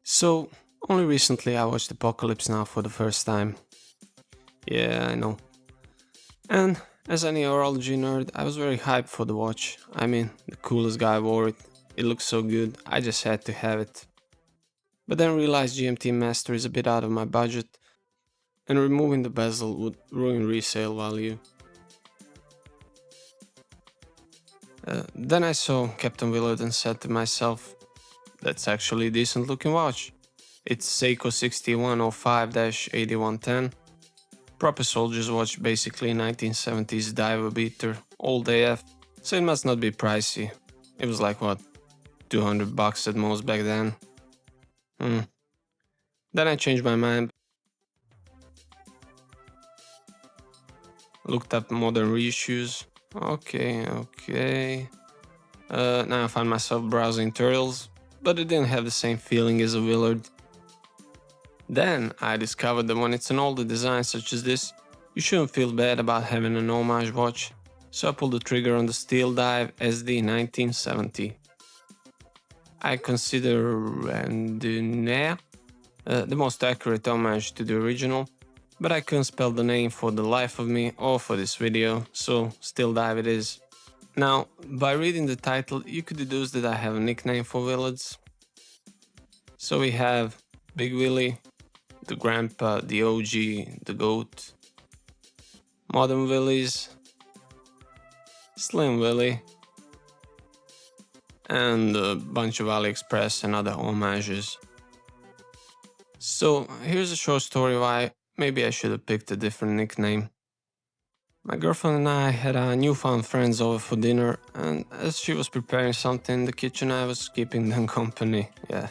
So, only recently I watched Apocalypse Now for the first time. Yeah, I know. And as any horology nerd, I was very hyped for the watch. I mean, the coolest guy wore it. It looked so good, I just had to have it. But then realized GMT Master is a bit out of my budget, and removing the bezel would ruin resale value. Then I saw Captain Willard and said to myself, that's actually a decent looking watch. It's Seiko 6105-8110. Proper soldier's watch, basically 1970s diver beater, old AF, so it must not be pricey. It was like what, 200 bucks at most back then. Then I changed my mind, looked up modern reissues. Okay. Now I find myself browsing turtles, but it didn't have the same feeling as a Willard. Then I discovered that when it's an older design such as this, you shouldn't feel bad about having an homage watch, so I pulled the trigger on the Steeldive SD1970. I consider Randonneur the most accurate homage to the original, but I couldn't spell the name for the life of me or for this video, so Steeldive it is. Now, by reading the title, you could deduce that I have a nickname for Willards. So we have Big Willy, the grandpa, the OG, the goat, modern Willies, Slim Willy, and a bunch of AliExpress and other homages. So here's a short story why maybe I should have picked a different nickname. My girlfriend and I had our newfound friends over for dinner, and as she was preparing something in the kitchen, I was keeping them company, yeah.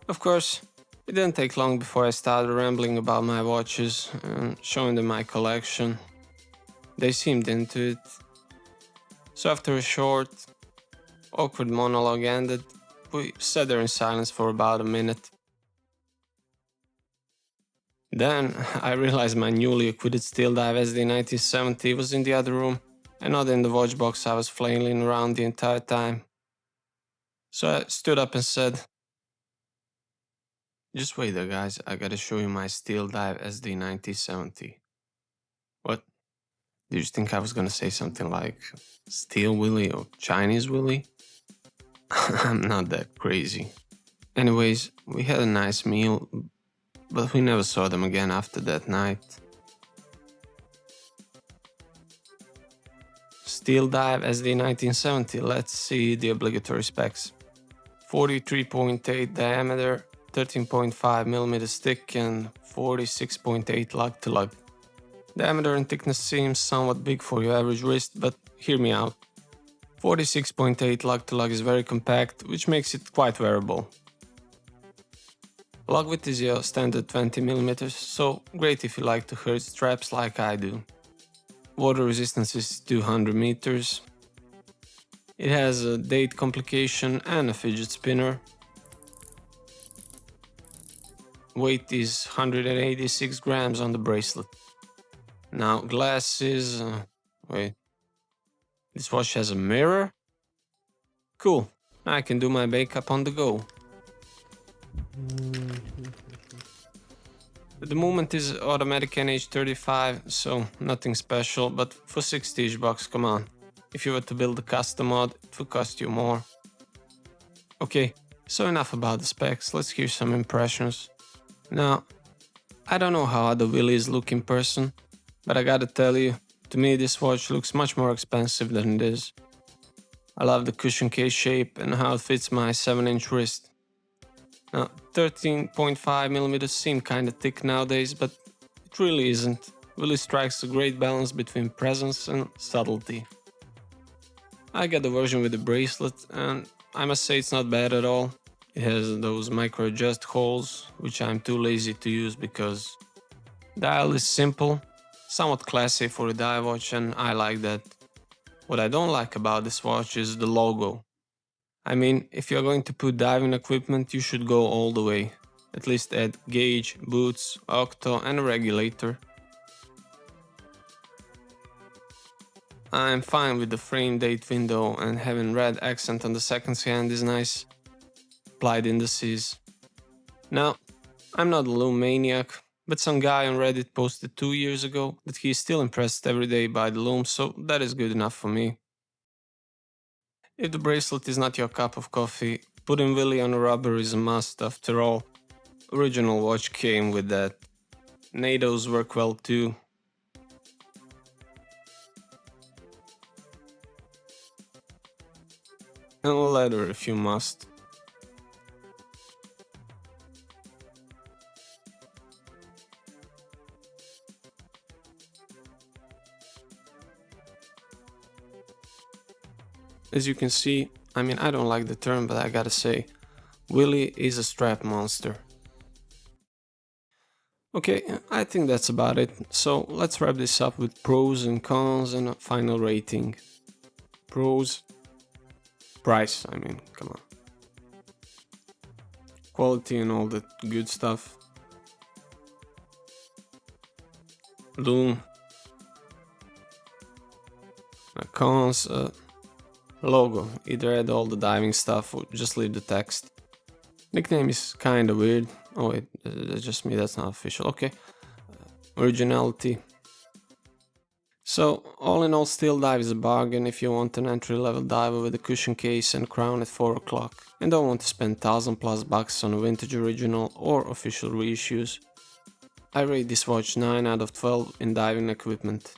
Of course, it didn't take long before I started rambling about my watches and showing them my collection. They seemed into it. So after a short, awkward monologue ended, we sat there in silence for about a minute. Then I realized my newly acquitted Steeldive SD1970 was in the other room and not in the watch box I was flailing around the entire time. So I stood up and said, just wait there guys, I gotta show you my Steeldive SD1970. What? Did you think I was gonna say something like Steel Willy or Chinese Willy? I'm not that crazy. Anyways, we had a nice meal, but we never saw them again after that night. Steeldive SD1970, let's see the obligatory specs. 43.8 diameter, 13.5mm thick and 46.8 lug to lug. Diameter and thickness seems somewhat big for your average wrist, but hear me out. 46.8 lug to lug is very compact, which makes it quite wearable. Lug width is your standard 20mm, so great if you like to hurt straps like I do. Water resistance is 200 meters. It has a date complication and a fidget spinner. Weight is 186 grams on the bracelet. Now glasses, wait, this watch has a mirror? Cool, I can do my makeup on the go. The movement is automatic NH35, so nothing special, but for 60-ish bucks, come on. If you were to build a custom mod, it would cost you more. Okay, so enough about the specs, let's hear some impressions. Now, I don't know how other Willys look in person, but I gotta tell you, to me this watch looks much more expensive than it is. I love the cushion case shape and how it fits my 7-inch wrist. Now, 13.5mm seem kinda thick nowadays, but it really isn't. Willy strikes a great balance between presence and subtlety. I got the version with the bracelet, and I must say it's not bad at all. It has those micro adjust holes, which I'm too lazy to use because dial is simple, somewhat classy for a dive watch, and I like that. What I don't like about this watch is the logo. I mean, if you're going to put diving equipment, you should go all the way. At least add gauge, boots, octo and a regulator. I'm fine with the frame date window, and having red accent on the seconds hand is nice. Applied indices. Now, I'm not a loom maniac, but some guy on Reddit posted 2 years ago that he is still impressed every day by the loom, so that is good enough for me. If the bracelet is not your cup of coffee, putting Willy on a rubber is a must. After all, original watch came with that. NATOs work well too. And leather if you must. As you can see, I mean, I don't like the term, but I gotta say, Willy is a strap monster. Okay, I think that's about it. So let's wrap this up with pros and cons and a final rating. Pros. Price, I mean, come on. Quality and all that good stuff. Loom. Cons. Logo. Either add all the diving stuff or just leave the text. Nickname is kinda weird. Oh wait, that's just me, that's not official. Okay. Originality. So, all in all, Steeldive is a bargain if you want an entry-level diver with a cushion case and crown at 4 o'clock and don't want to spend 1000+ bucks on a vintage original or official reissues. I rate this watch 9 out of 12 in diving equipment.